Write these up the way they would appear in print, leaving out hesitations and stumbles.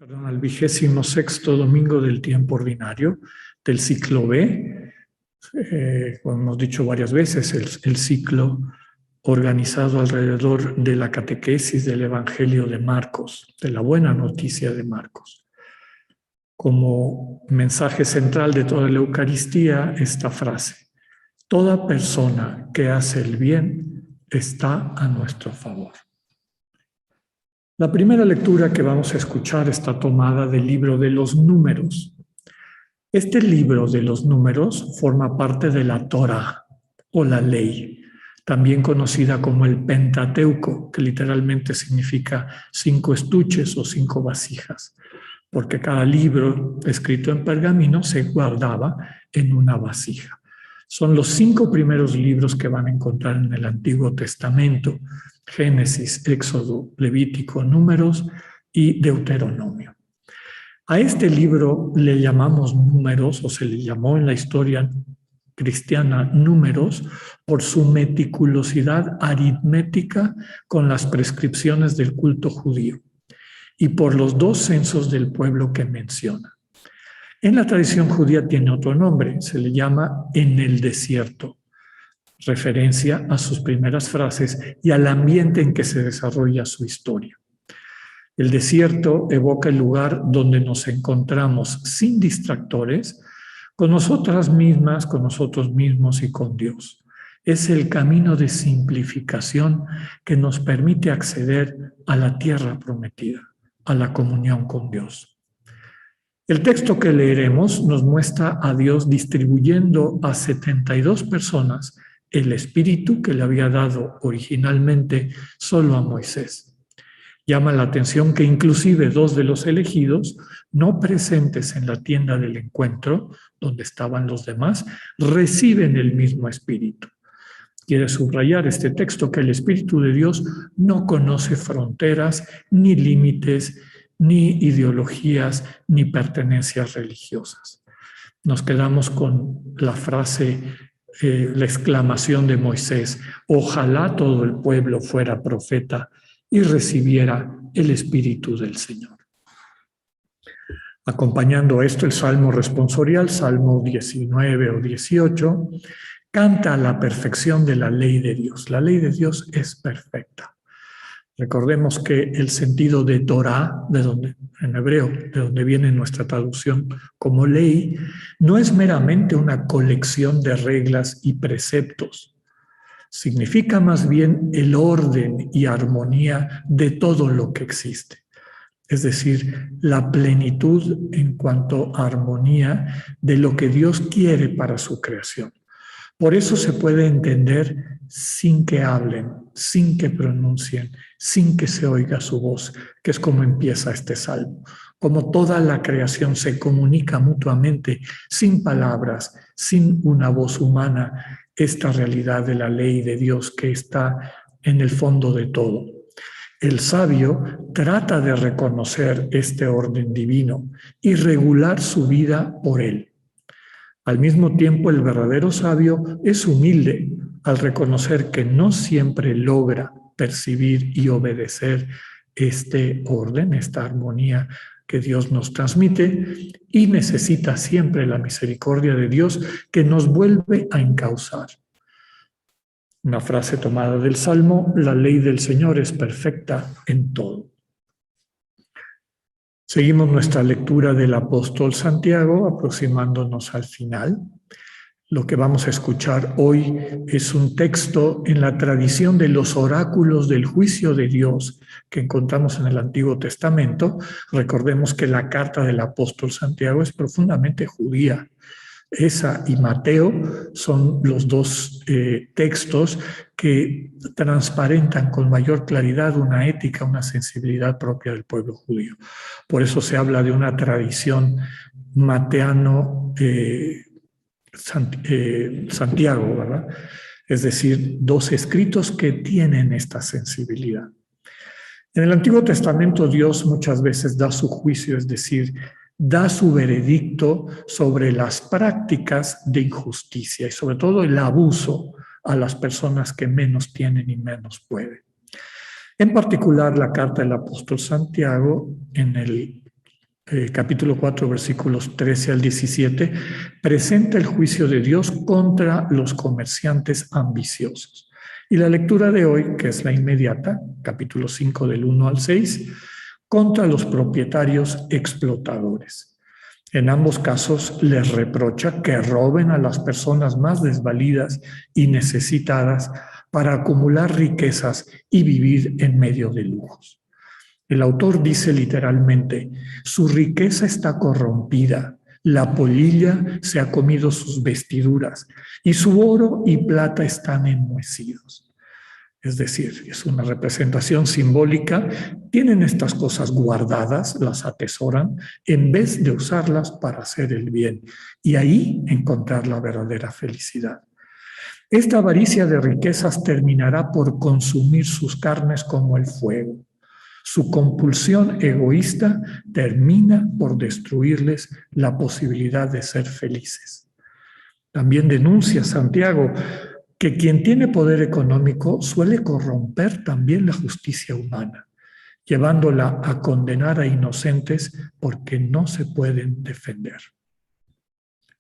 Al 26º domingo del tiempo ordinario del ciclo B, como hemos dicho varias veces, el ciclo organizado alrededor de la catequesis del Evangelio de Marcos, de la buena noticia de Marcos. Como mensaje central de toda la Eucaristía, esta frase: toda persona que hace el bien está a nuestro favor. La primera lectura que vamos a escuchar está tomada del libro de los Números. Este libro de los Números forma parte de la Torá o la ley, también conocida como el Pentateuco, que literalmente significa 5 estuches o 5 vasijas, porque cada libro escrito en pergamino se guardaba en una vasija. Son los 5 primeros libros que van a encontrar en el Antiguo Testamento: Génesis, Éxodo, Levítico, Números y Deuteronomio. A este libro le llamamos Números, o se le llamó en la historia cristiana Números, por su meticulosidad aritmética con las prescripciones del culto judío y por los 2 censos del pueblo que menciona. En la tradición judía tiene otro nombre, se le llama En el desierto, referencia a sus primeras frases y al ambiente en que se desarrolla su historia. El desierto evoca el lugar donde nos encontramos sin distractores, con nosotras mismas, con nosotros mismos y con Dios. Es el camino de simplificación que nos permite acceder a la tierra prometida, a la comunión con Dios. El texto que leeremos nos muestra a Dios distribuyendo a 72 personas el espíritu que le había dado originalmente solo a Moisés. Llama la atención que inclusive 2 de los elegidos, no presentes en la tienda del encuentro, donde estaban los demás, reciben el mismo espíritu. Quiere subrayar este texto que el Espíritu de Dios no conoce fronteras, ni límites, ni ideologías, ni pertenencias religiosas. Nos quedamos con la frase, la exclamación de Moisés: ojalá todo el pueblo fuera profeta y recibiera el Espíritu del Señor. Acompañando esto, el Salmo responsorial, Salmo 19 o 18, canta la perfección de la ley de Dios. La ley de Dios es perfecta. Recordemos que el sentido de Torah, en hebreo, de donde viene nuestra traducción como ley, no es meramente una colección de reglas y preceptos. Significa más bien el orden y armonía de todo lo que existe. Es decir, la plenitud en cuanto a armonía de lo que Dios quiere para su creación. Por eso se puede entender sin que hablen, sin que pronuncien, sin que se oiga su voz, que es como empieza este salmo. Como toda la creación se comunica mutuamente, sin palabras, sin una voz humana, esta realidad de la ley de Dios que está en el fondo de todo. El sabio trata de reconocer este orden divino y regular su vida por él. Al mismo tiempo, el verdadero sabio es humilde al reconocer que no siempre logra percibir y obedecer este orden, esta armonía que Dios nos transmite, y necesita siempre la misericordia de Dios que nos vuelve a encauzar. Una frase tomada del Salmo: la ley del Señor es perfecta en todo. Seguimos nuestra lectura del apóstol Santiago, aproximándonos al final. Lo que vamos a escuchar hoy es un texto en la tradición de los oráculos del juicio de Dios que encontramos en el Antiguo Testamento. Recordemos que la carta del apóstol Santiago es profundamente judía. Esa y Mateo son los 2 textos que transparentan con mayor claridad una ética, una sensibilidad propia del pueblo judío. Por eso se habla de una tradición mateano Santiago, ¿verdad? Es decir, 2 escritos que tienen esta sensibilidad. En el Antiguo Testamento Dios muchas veces da su juicio, es decir, da su veredicto sobre las prácticas de injusticia y sobre todo el abuso a las personas que menos tienen y menos pueden. En particular, la carta del apóstol Santiago, en el capítulo 4, versículos 13 al 17, presenta el juicio de Dios contra los comerciantes ambiciosos. Y la lectura de hoy, que es la inmediata, capítulo 5 del 1 al 6, contra los propietarios explotadores. En ambos casos les reprocha que roben a las personas más desvalidas y necesitadas para acumular riquezas y vivir en medio de lujos. El autor dice literalmente, su riqueza está corrompida, la polilla se ha comido sus vestiduras y su oro y plata están enmohecidos. Es decir, es una representación simbólica, tienen estas cosas guardadas, las atesoran, en vez de usarlas para hacer el bien y ahí encontrar la verdadera felicidad. Esta avaricia de riquezas terminará por consumir sus carnes como el fuego. Su compulsión egoísta termina por destruirles la posibilidad de ser felices. También denuncia Santiago que quien tiene poder económico suele corromper también la justicia humana, llevándola a condenar a inocentes porque no se pueden defender.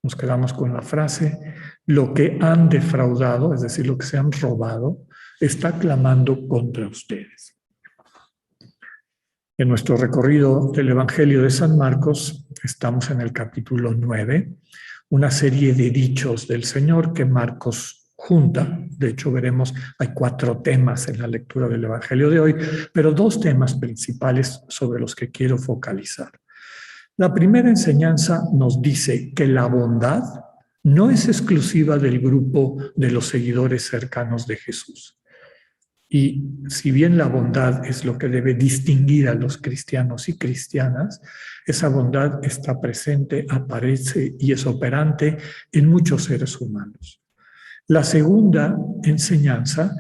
Nos quedamos con la frase, lo que han defraudado, es decir, lo que se han robado, está clamando contra ustedes. En nuestro recorrido del Evangelio de San Marcos, estamos en el capítulo 9, una serie de dichos del Señor que Marcos junta. De hecho, veremos, hay 4 temas en la lectura del Evangelio de hoy, pero 2 temas principales sobre los que quiero focalizar. La primera enseñanza nos dice que la bondad no es exclusiva del grupo de los seguidores cercanos de Jesús. Y si bien la bondad es lo que debe distinguir a los cristianos y cristianas, esa bondad está presente, aparece y es operante en muchos seres humanos. La segunda enseñanza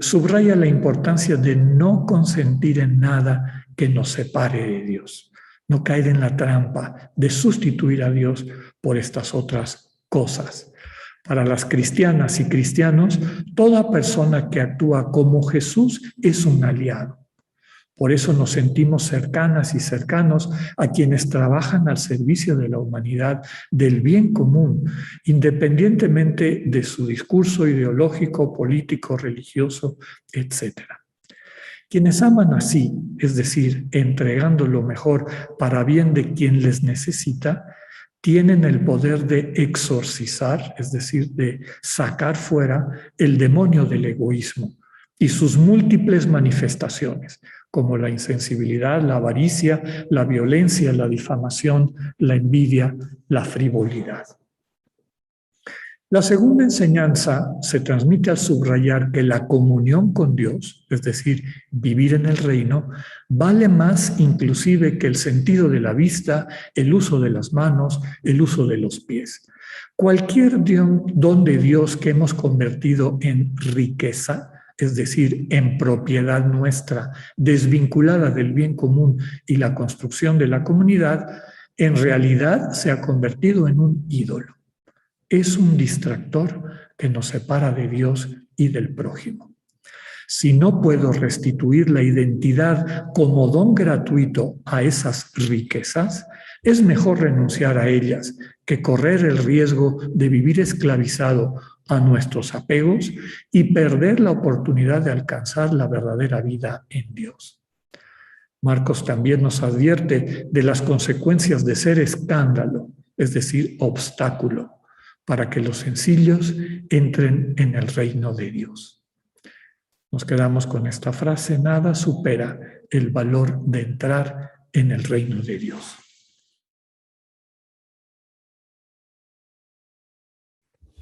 subraya la importancia de no consentir en nada que nos separe de Dios, no caer en la trampa de sustituir a Dios por estas otras cosas. Para las cristianas y cristianos, toda persona que actúa como Jesús es un aliado. Por eso nos sentimos cercanas y cercanos a quienes trabajan al servicio de la humanidad, del bien común, independientemente de su discurso ideológico, político, religioso, etc. Quienes aman así, es decir, entregando lo mejor para bien de quien les necesita, tienen el poder de exorcizar, es decir, de sacar fuera el demonio del egoísmo y sus múltiples manifestaciones, como la insensibilidad, la avaricia, la violencia, la difamación, la envidia, la frivolidad. La segunda enseñanza se transmite al subrayar que la comunión con Dios, es decir, vivir en el reino, vale más inclusive que el sentido de la vista, el uso de las manos, el uso de los pies. Cualquier don de Dios que hemos convertido en riqueza, es decir, en propiedad nuestra, desvinculada del bien común y la construcción de la comunidad, en realidad se ha convertido en un ídolo. Es un distractor que nos separa de Dios y del prójimo. Si no puedo restituir la identidad como don gratuito a esas riquezas, es mejor renunciar a ellas que correr el riesgo de vivir esclavizado a nuestros apegos y perder la oportunidad de alcanzar la verdadera vida en Dios. Marcos también nos advierte de las consecuencias de ser escándalo, es decir, obstáculo, para que los sencillos entren en el reino de Dios. Nos quedamos con esta frase, nada supera el valor de entrar en el reino de Dios.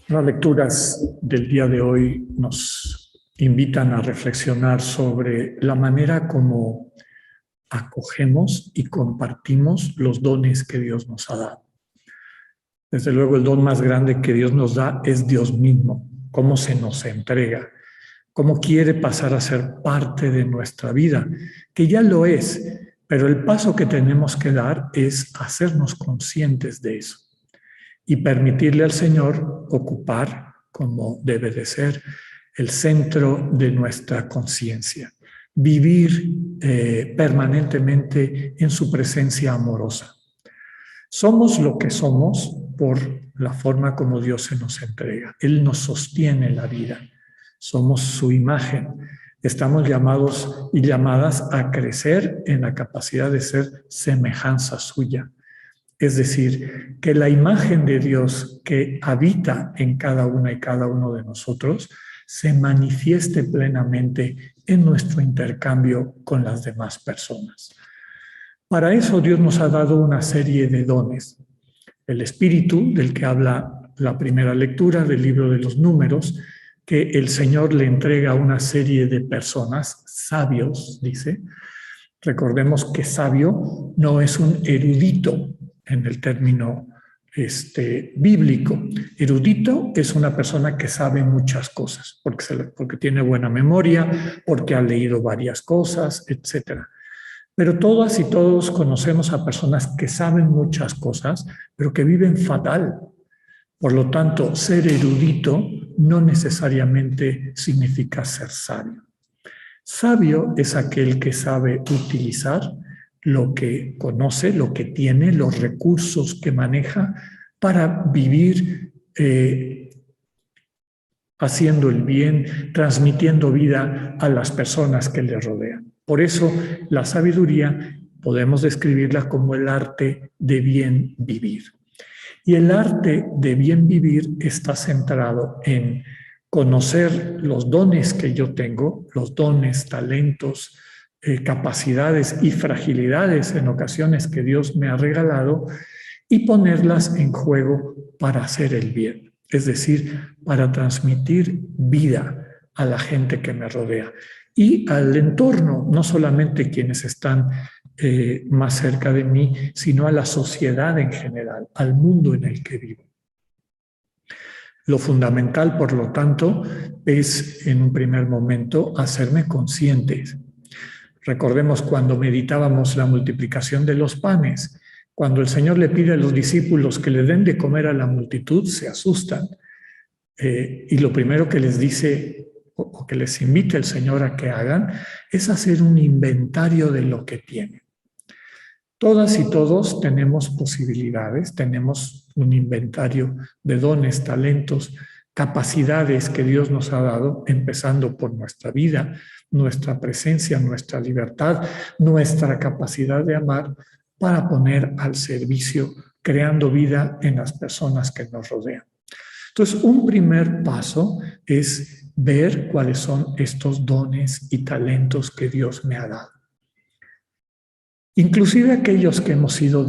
Las lecturas del día de hoy nos invitan a reflexionar sobre la manera como acogemos y compartimos los dones que Dios nos ha dado. Desde luego, el don más grande que Dios nos da es Dios mismo, cómo se nos entrega, cómo quiere pasar a ser parte de nuestra vida, que ya lo es, pero el paso que tenemos que dar es hacernos conscientes de eso y permitirle al Señor ocupar, como debe de ser, el centro de nuestra conciencia. vivir permanentemente en su presencia amorosa. Somos lo que somos por la forma como Dios se nos entrega. Él nos sostiene la vida. Somos su imagen. Estamos llamados y llamadas a crecer en la capacidad de ser semejanza suya. Es decir, que la imagen de Dios que habita en cada una y cada uno de nosotros se manifieste plenamente en nuestro intercambio con las demás personas. Para eso Dios nos ha dado una serie de dones. El Espíritu, del que habla la primera lectura del libro de los Números, que el Señor le entrega a una serie de personas, sabios, dice. Recordemos que sabio no es un erudito en el término bíblico. Erudito es una persona que sabe muchas cosas, porque tiene buena memoria, porque ha leído varias cosas, etc. Pero todas y todos conocemos a personas que saben muchas cosas, pero que viven fatal. Por lo tanto, ser erudito no necesariamente significa ser sabio. Sabio es aquel que sabe utilizar lo que conoce, lo que tiene, los recursos que maneja para vivir haciendo el bien, transmitiendo vida a las personas que le rodean. Por eso, la sabiduría podemos describirla como el arte de bien vivir. Y el arte de bien vivir está centrado en conocer los dones que yo tengo, los dones, talentos, capacidades y fragilidades en ocasiones que Dios me ha regalado y ponerlas en juego para hacer el bien, es decir, para transmitir vida a la gente que me rodea y al entorno, no solamente quienes están más cerca de mí, sino a la sociedad en general, al mundo en el que vivo. Lo fundamental, por lo tanto, es en un primer momento hacerme consciente. Recordemos cuando meditábamos la multiplicación de los panes, cuando el Señor le pide a los discípulos que le den de comer a la multitud, se asustan. Y lo primero que les dice o que les invita el Señor a que hagan es hacer un inventario de lo que tienen. Todas y todos tenemos posibilidades, tenemos un inventario de dones, talentos, capacidades que Dios nos ha dado, empezando por nuestra vida, nuestra presencia, nuestra libertad, nuestra capacidad de amar, para poner al servicio, creando vida en las personas que nos rodean. Entonces, un primer paso es ver cuáles son estos dones y talentos que Dios me ha dado. Inclusive aquellos que hemos ido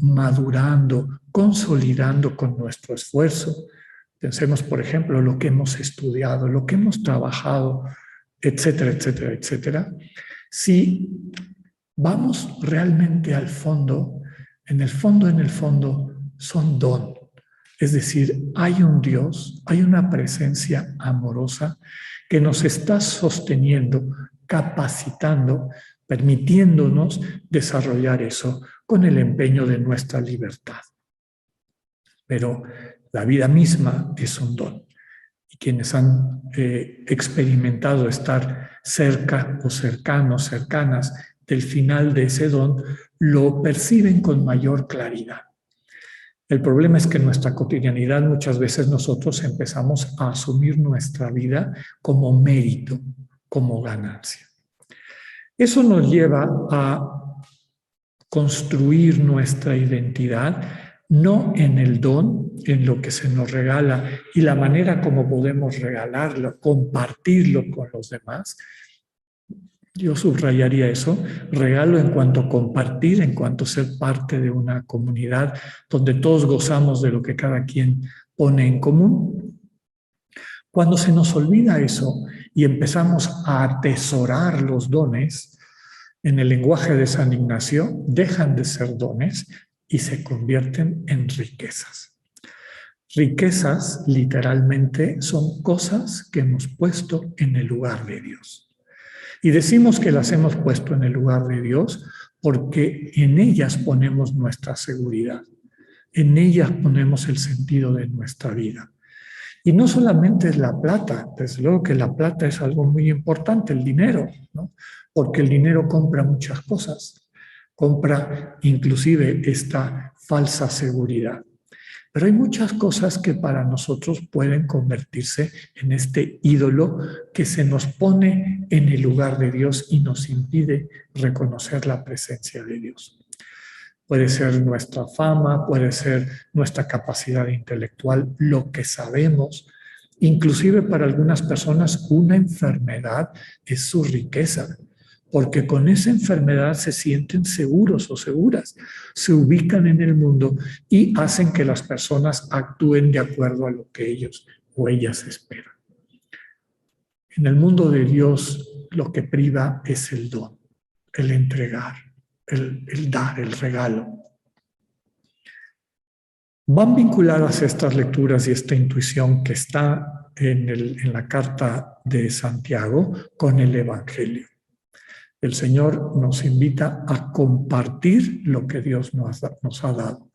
madurando, consolidando con nuestro esfuerzo. Pensemos, por ejemplo, lo que hemos estudiado, lo que hemos trabajado, etcétera, etcétera, etcétera. Si vamos realmente al fondo, en el fondo, son don. Es decir, hay un Dios, hay una presencia amorosa que nos está sosteniendo, capacitando, permitiéndonos desarrollar eso con el empeño de nuestra libertad. Pero la vida misma es un don. Y quienes han experimentado estar cerca o cercanos, cercanas del final de ese don, lo perciben con mayor claridad. El problema es que en nuestra cotidianidad muchas veces nosotros empezamos a asumir nuestra vida como mérito, como ganancia. Eso nos lleva a construir nuestra identidad no en el don, en lo que se nos regala y la manera como podemos regalarlo, compartirlo con los demás. Yo subrayaría eso, regalo en cuanto a compartir, en cuanto a ser parte de una comunidad donde todos gozamos de lo que cada quien pone en común. Cuando se nos olvida eso y empezamos a atesorar los dones, en el lenguaje de San Ignacio, dejan de ser dones y se convierten en riquezas. Riquezas, literalmente, son cosas que hemos puesto en el lugar de Dios. Y decimos que las hemos puesto en el lugar de Dios porque en ellas ponemos nuestra seguridad, en ellas ponemos el sentido de nuestra vida. Y no solamente es la plata, desde luego que la plata es algo muy importante, el dinero, ¿no? Porque el dinero compra muchas cosas, compra inclusive esta falsa seguridad. Pero hay muchas cosas que para nosotros pueden convertirse en este ídolo que se nos pone en el lugar de Dios y nos impide reconocer la presencia de Dios. Puede ser nuestra fama, puede ser nuestra capacidad intelectual, lo que sabemos. Inclusive para algunas personas una enfermedad es su riqueza, porque con esa enfermedad se sienten seguros o seguras, se ubican en el mundo y hacen que las personas actúen de acuerdo a lo que ellos o ellas esperan. En el mundo de Dios lo que priva es el don, el entregar, el dar, el regalo. Van vinculadas estas lecturas y esta intuición que está en la carta de Santiago con el Evangelio. El Señor nos invita a compartir lo que Dios nos ha dado.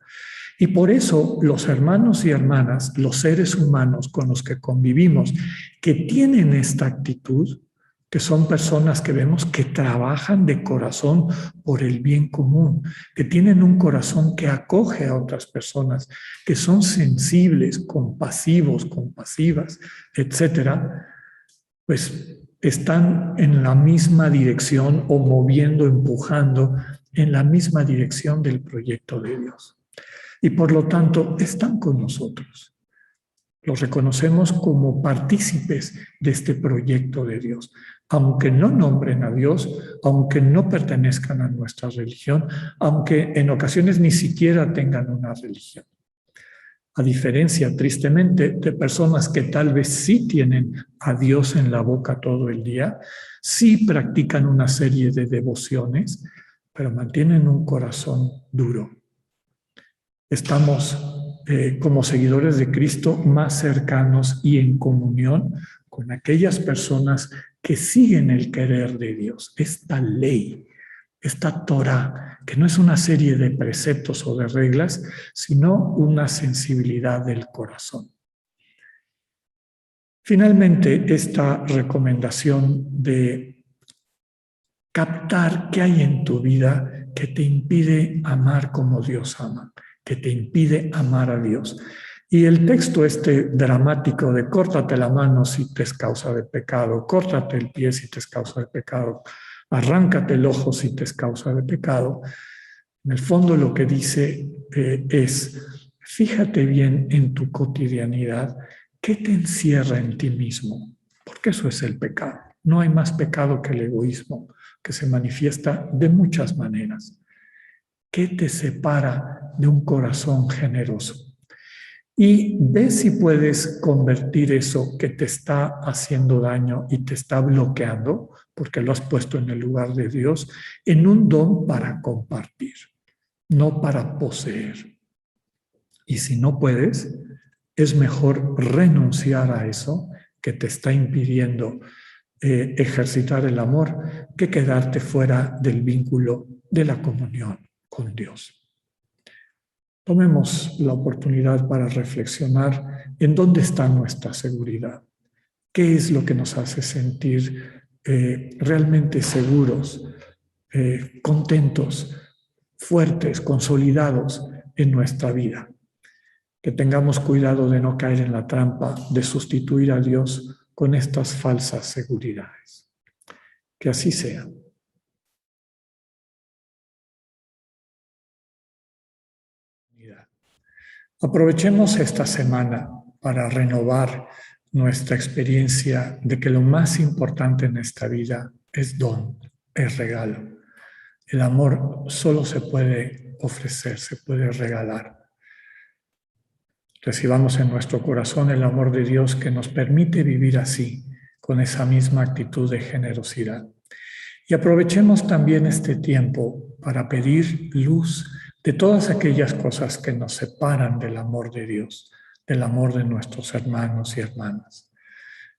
Y por eso los hermanos y hermanas, los seres humanos con los que convivimos, que tienen esta actitud, que son personas que vemos que trabajan de corazón por el bien común, que tienen un corazón que acoge a otras personas, que son sensibles, compasivos, compasivas, etcétera, pues están en la misma dirección o moviendo, empujando en la misma dirección del proyecto de Dios. Y por lo tanto están con nosotros. Los reconocemos como partícipes de este proyecto de Dios, aunque no nombren a Dios, aunque no pertenezcan a nuestra religión, aunque en ocasiones ni siquiera tengan una religión. A diferencia, tristemente, de personas que tal vez sí tienen a Dios en la boca todo el día, sí practican una serie de devociones, pero mantienen un corazón duro. Estamos como seguidores de Cristo más cercanos y en comunión con aquellas personas que siguen el querer de Dios, esta ley, esta Torah, que no es una serie de preceptos o de reglas, sino una sensibilidad del corazón. Finalmente, esta recomendación de captar qué hay en tu vida que te impide amar como Dios ama, que te impide amar a Dios. Y el texto este dramático de córtate la mano si te es causa de pecado, córtate el pie si te es causa de pecado, arráncate el ojo si te es causa de pecado. En el fondo lo que dice es, fíjate bien en tu cotidianidad, ¿qué te encierra en ti mismo? Porque eso es el pecado. No hay más pecado que el egoísmo, que se manifiesta de muchas maneras. ¿Qué te separa de un corazón generoso? Y ve si puedes convertir eso que te está haciendo daño y te está bloqueando, porque lo has puesto en el lugar de Dios, en un don para compartir, no para poseer. Y si no puedes, es mejor renunciar a eso que te está impidiendo ejercitar el amor que quedarte fuera del vínculo de la comunión con Dios. Tomemos la oportunidad para reflexionar en dónde está nuestra seguridad, qué es lo que nos hace sentir realmente seguros, contentos, fuertes, consolidados en nuestra vida. Que tengamos cuidado de no caer en la trampa de sustituir a Dios con estas falsas seguridades. Que así sea. Aprovechemos esta semana para renovar nuestra experiencia de que lo más importante en esta vida es don, es regalo. El amor solo se puede ofrecer, se puede regalar. Recibamos en nuestro corazón el amor de Dios que nos permite vivir así, con esa misma actitud de generosidad. Y aprovechemos también este tiempo para pedir luz de todas aquellas cosas que nos separan del amor de Dios, del amor de nuestros hermanos y hermanas.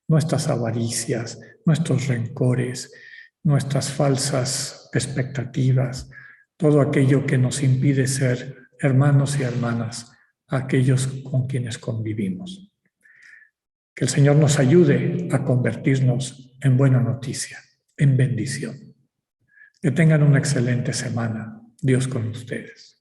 Nuestras avaricias, nuestros rencores, nuestras falsas expectativas, todo aquello que nos impide ser hermanos y hermanas, aquellos con quienes convivimos. Que el Señor nos ayude a convertirnos en buena noticia, en bendición. Que tengan una excelente semana. Dios con ustedes.